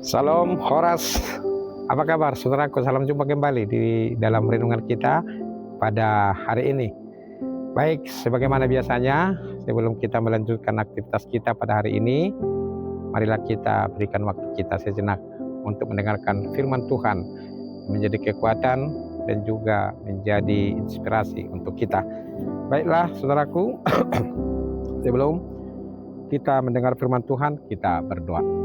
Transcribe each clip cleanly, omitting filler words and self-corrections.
Salam Horas, apa kabar saudaraku? Salam jumpa kembali di dalam renungan kita pada hari ini. Baik, sebagaimana biasanya, sebelum kita melanjutkan aktivitas kita pada hari ini, marilah kita berikan waktu kita sejenak untuk mendengarkan firman Tuhan, menjadi kekuatan dan juga menjadi inspirasi untuk kita. Baiklah saudaraku, sebelum kita mendengar firman Tuhan, kita berdoa.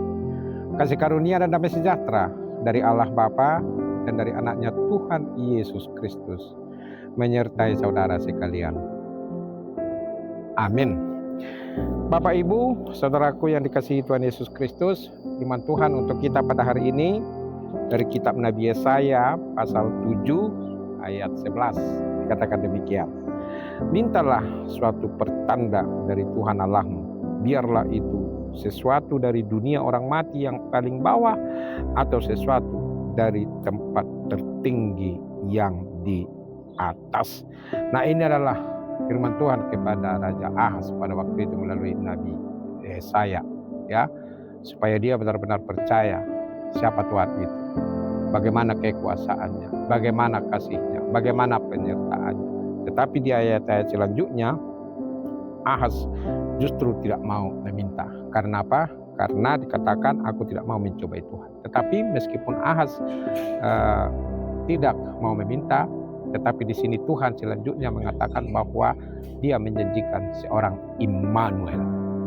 Kasih karunia dan damai sejahtera dari Allah Bapa dan dari anaknya Tuhan Yesus Kristus menyertai saudara sekalian. Amin. Bapak Ibu, saudaraku yang dikasihi Tuhan Yesus Kristus, firman Tuhan untuk kita pada hari ini dari kitab Nabi Yesaya pasal 7 ayat 11 dikatakan demikian. Mintalah suatu pertanda dari Tuhan Allahmu, biarlah itu sesuatu dari dunia orang mati yang paling bawah atau sesuatu dari tempat tertinggi yang di atas. Nah, ini adalah firman Tuhan kepada Raja Ahaz pada waktu itu melalui Nabi Yesaya, ya, supaya dia benar-benar percaya siapa Tuhan itu, bagaimana kekuasaannya, bagaimana kasihnya, bagaimana penyertaannya. Tetapi di ayat-ayat selanjutnya Ahaz justru tidak mau meminta. Karena apa? Karena dikatakan aku tidak mau mencobai Tuhan. Tetapi meskipun Ahaz tidak mau meminta, tetapi di sini Tuhan selanjutnya mengatakan bahwa dia menjanjikan seorang Immanuel.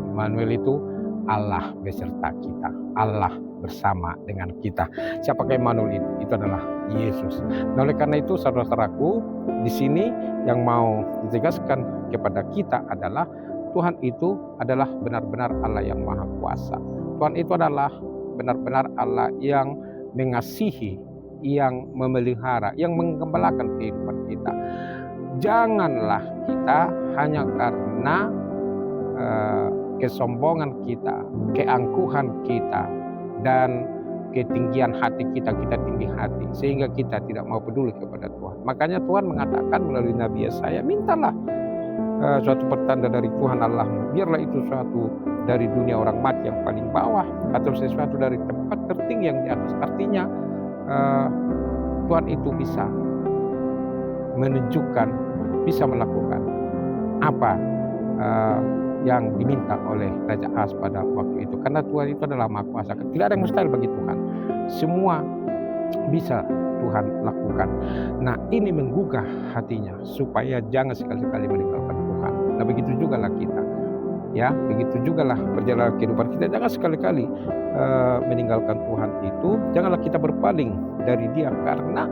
Immanuel itu Allah beserta kita, Allah bersama dengan kita. Siapakah Immanuel itu? Itu adalah Yesus. Nah, oleh karena itu saudara-saudaraku, di sini yang mau ditegaskan kepada kita adalah Tuhan itu adalah benar-benar Allah yang Maha Kuasa. Tuhan itu adalah benar-benar Allah yang mengasihi, yang memelihara, yang menggembalakan kehidupan kita. Janganlah kita hanya karena kesombongan kita, keangkuhan kita, dan ketinggian hati kita tinggi hati, sehingga kita tidak mau peduli kepada Tuhan. Makanya Tuhan mengatakan melalui Nabi Yesaya, mintalah suatu pertanda dari Tuhan Allahmu, biarlah itu suatu dari dunia orang mati yang paling bawah atau sesuatu dari tempat tertinggi yang di atas. Artinya Tuhan itu bisa menunjukkan, bisa melakukan apa yang diminta oleh Raja Ahaz pada waktu itu. Karena Tuhan itu adalah Maha Kuasa. Tidak ada yang mustahil bagi Tuhan. Semua bisa Tuhan lakukan. Nah, ini menggugah hatinya supaya jangan sekali-kali meninggalkan Tuhan. Nah, begitu juga lah kita. Ya, begitu juga lah perjalanan kehidupan kita. Jangan sekali-kali meninggalkan Tuhan itu. Janganlah kita berpaling dari Dia, karena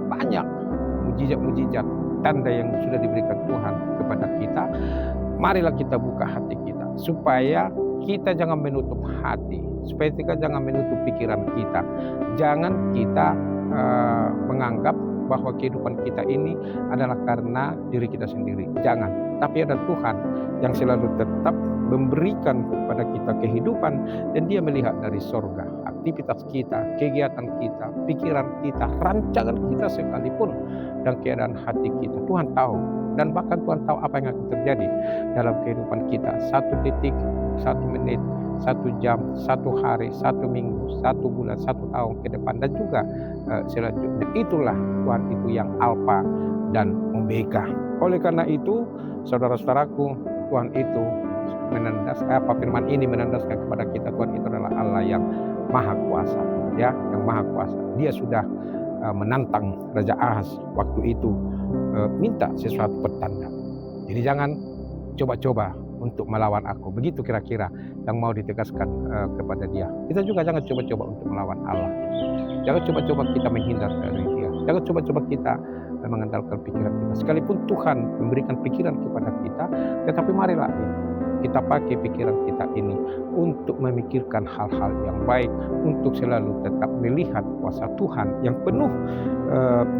banyak mujizat-mujizat, tanda yang sudah diberikan Tuhan kepada kita. Marilah kita buka hati kita supaya kita jangan menutup hati, supaya kita jangan menutup pikiran kita. Jangan kita menganggap bahwa kehidupan kita ini adalah karena diri kita sendiri. Jangan. Tapi ada Tuhan yang selalu tetap memberikan kepada kita kehidupan, dan Dia melihat dari sorga aktivitas kita, kegiatan kita, pikiran kita, rancangan kita sekalipun, dan keadaan hati kita. Tuhan tahu, dan bahkan Tuhan tahu apa yang akan terjadi dalam kehidupan kita. 1 detik, 1 menit, 1 jam, 1 hari, 1 minggu, 1 bulan, 1 tahun ke depan, dan juga selanjutnya. Itulah Tuhan itu yang Alfa dan Omega. Oleh karena itu, saudara-saudaraku, Tuhan itu firman ini menandaskan kepada kita, Tuhan itu adalah Allah yang Maha Kuasa, ya, yang Maha Kuasa. Dia sudah menantang Raja Ahaz waktu itu, minta sesuatu pertanda. Jadi jangan coba-coba untuk melawan aku. Begitu kira-kira yang mau ditegaskan kepada dia. Kita juga jangan coba-coba untuk melawan Allah. Jangan coba-coba kita menghindar dari Dia. Jangan coba-coba kita mengandalkan pikiran kita. Sekalipun Tuhan memberikan pikiran kepada kita, tetapi marilah kita pakai pikiran kita ini untuk memikirkan hal-hal yang baik, untuk selalu tetap melihat kuasa Tuhan yang penuh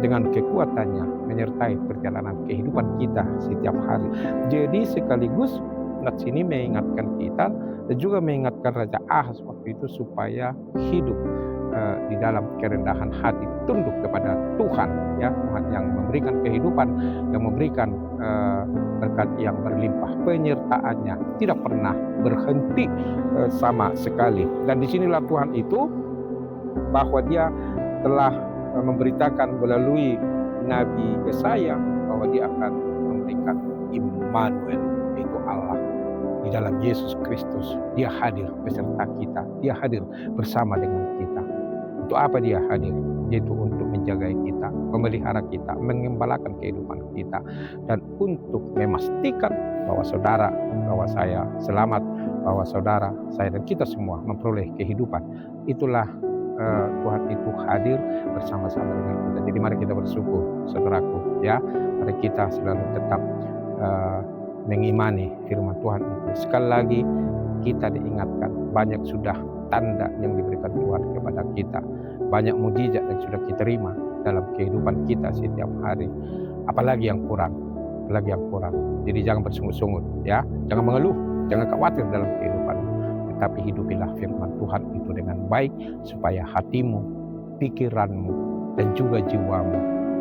dengan kekuatannya menyertai perjalanan kehidupan kita setiap hari. Jadi sekaligus nats ini mengingatkan kita dan juga mengingatkan Raja Ahaz waktu itu supaya hidup di dalam kerendahan hati, tunduk kepada Tuhan, ya, Tuhan yang memberikan kehidupan, yang memberikan berkat yang berlimpah, penyertaannya tidak pernah berhenti sama sekali. Dan disinilah Tuhan itu bahwa Dia telah memberitakan melalui Nabi Yesaya bahwa Dia akan memberikan Immanuel, yaitu Allah di dalam Yesus Kristus. Dia hadir beserta kita, Dia hadir bersama dengan kita. Untuk apa Dia hadir? Yaitu untuk menjaga kita, memelihara kita, mengembalakan kehidupan kita, dan untuk memastikan bahwa saudara, bahwa saya selamat, bahwa saudara, saya dan kita semua memperoleh kehidupan. Itulah Tuhan itu hadir bersama-sama dengan kita. Jadi mari kita bersyukur, saudaraku, ya. Mari kita selalu tetap mengimani firman Tuhan itu. Sekali lagi kita diingatkan, banyak sudah tanda yang diberikan Tuhan kepada kita, banyak mujizat yang sudah kita terima dalam kehidupan kita setiap hari. Apalagi yang kurang, apalagi yang kurang. Jadi jangan bersungut-sungut, ya, jangan mengeluh, jangan khawatir dalam kehidupan, tetapi hidupilah firman Tuhan itu dengan baik, supaya hatimu, pikiranmu, dan juga jiwamu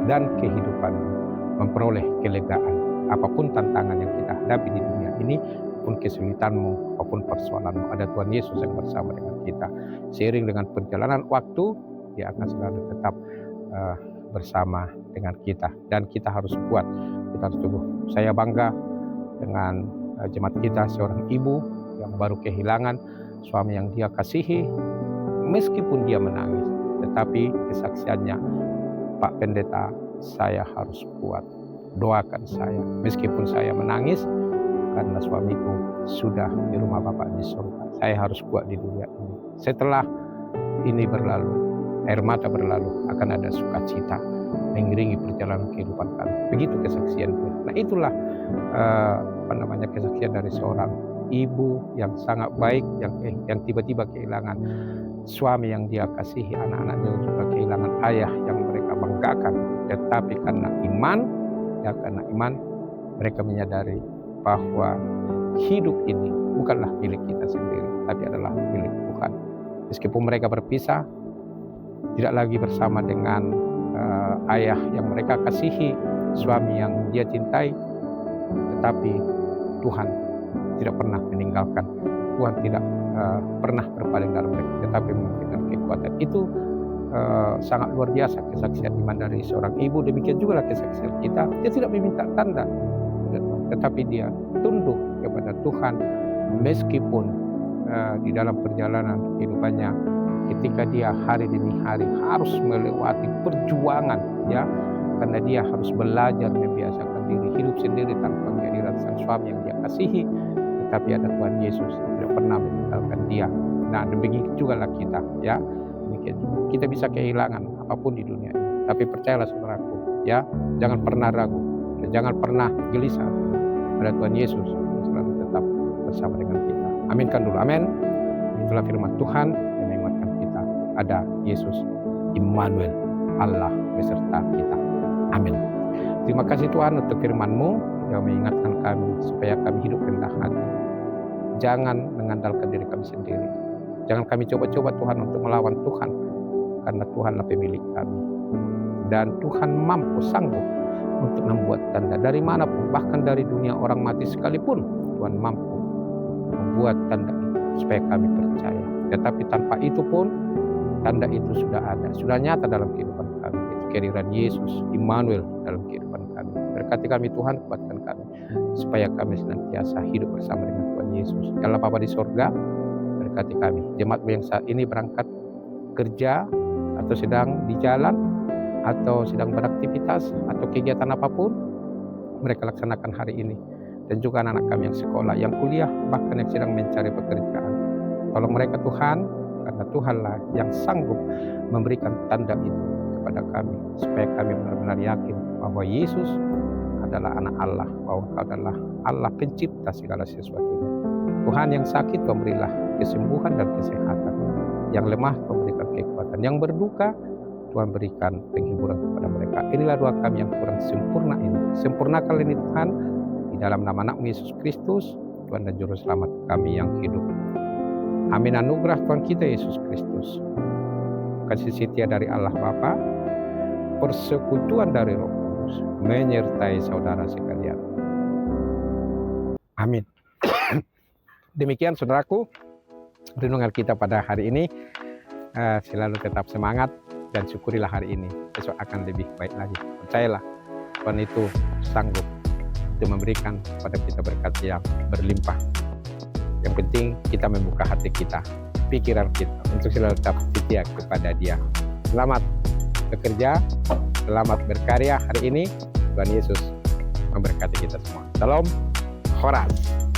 dan kehidupanmu memperoleh kelegaan. Apapun tantangan yang kita hadapi di dunia ini, apapun kesulitanmu, apapun persoalanmu, ada Tuhan Yesus yang bersama dengan kita. Seiring dengan perjalanan waktu, Dia akan selalu tetap bersama dengan kita. Dan kita harus kuat, kita harus teguh. Saya bangga dengan jemaat kita, seorang ibu yang baru kehilangan suami yang dia kasihi. Meskipun dia menangis, tetapi kesaksiannya, Pak Pendeta, saya harus kuat. Doakan saya, meskipun saya menangis karena suamiku sudah di rumah Bapa di surga. Saya harus kuat di dunia ini. Setelah ini berlalu, air mata berlalu, akan ada sukacita mengiringi perjalanan kehidupan kami. Begitu kesaksian dia. Nah, itulah kesaksian dari seorang ibu yang sangat baik, yang tiba-tiba kehilangan suami yang dia kasihi, anak-anaknya juga kehilangan ayah yang mereka banggakan. Tetapi karena iman, mereka menyadari bahwa hidup ini bukanlah milik kita sendiri, tapi adalah milik Tuhan. Meskipun mereka berpisah, tidak lagi bersama dengan ayah yang mereka kasihi, suami yang dia cintai, tetapi Tuhan tidak pernah meninggalkan. Tuhan tidak pernah berpaling dari mereka, tetapi memberikan kekuatan. Itu sangat luar biasa kesaksian iman dari seorang ibu. Demikian juga kesaksian kita. Dia tidak meminta tanda, tetapi dia tunduk kepada Tuhan meskipun di dalam perjalanan kehidupannya, ketika dia hari demi hari harus melewati perjuangan, ya, karena dia harus belajar membiasakan diri hidup sendiri tanpa kehadiran sang suami yang dia kasihi, tetapi ada Tuhan Yesus tidak pernah meninggalkan dia. Nah, demikian juga kita, ya. Kita bisa kehilangan apapun di dunia ini, tapi percayalah saudaraku, ya, jangan pernah ragu, jangan pernah gelisah. Ada Tuhan Yesus yang selalu tetap bersama dengan kita. Aminkan dulu, amin. Itulah firman Tuhan yang menguatkan kita. Ada Yesus, Immanuel, Allah beserta kita. Amin. Terima kasih Tuhan untuk firman-Mu yang mengingatkan kami supaya kami hidup rendah hati. Jangan mengandalkan diri kami sendiri. Jangan kami coba-coba Tuhan untuk melawan Tuhan, karena Tuhanlah pemilik kami. Dan Tuhan mampu, sanggup untuk membuat tanda dari manapun, bahkan dari dunia orang mati sekalipun. Tuhan mampu membuat tanda itu supaya kami percaya. Tetapi tanpa itu pun, tanda itu sudah ada, sudah nyata dalam kehidupan kami. Itu kehadiran Yesus, Immanuel dalam kehidupan kami. Berkati kami Tuhan, kuatkan kami, supaya kami senantiasa hidup bersama dengan Tuhan Yesus. Ya Allah Bapa di sorga, berkati kami. Jemaat yang saat ini berangkat kerja, atau sedang di jalan, atau sedang beraktivitas, atau kegiatan apapun mereka laksanakan hari ini. Dan juga anak-anak kami yang sekolah, yang kuliah, bahkan yang sedang mencari pekerjaan. Tolong mereka Tuhan, karena Tuhanlah yang sanggup memberikan tanda itu kepada kami, supaya kami benar-benar yakin bahwa Yesus adalah anak Allah, bahwa Kau adalah Allah pencipta segala sesuatunya. Tuhan, yang sakit Kau berilah kesembuhan dan kesehatan, yang lemah Kau berikan kekuatan, yang berduka Tuhan berikan penghiburan kepada mereka. Inilah doa kami yang kurang sempurna ini. Sempurnakan ini Tuhan, di dalam nama Anak Yesus Kristus, Tuhan dan Juru Selamat kami yang hidup. Amin. Anugerah Tuhan kita Yesus Kristus, kasih setia dari Allah Bapa, persekutuan dari Roh Kudus menyertai saudara sekalian. Amin. Demikian saudaraku, renungan kita pada hari ini. selalu tetap semangat dan syukurilah hari ini, besok akan lebih baik lagi. Percayalah, Tuhan itu sanggup untuk memberikan pada kita berkat yang berlimpah. Yang penting kita membuka hati kita, pikiran kita untuk selalu tetap setia kepada Dia. Selamat bekerja, selamat berkarya hari ini. Tuhan Yesus memberkati kita semua. Salam Horas.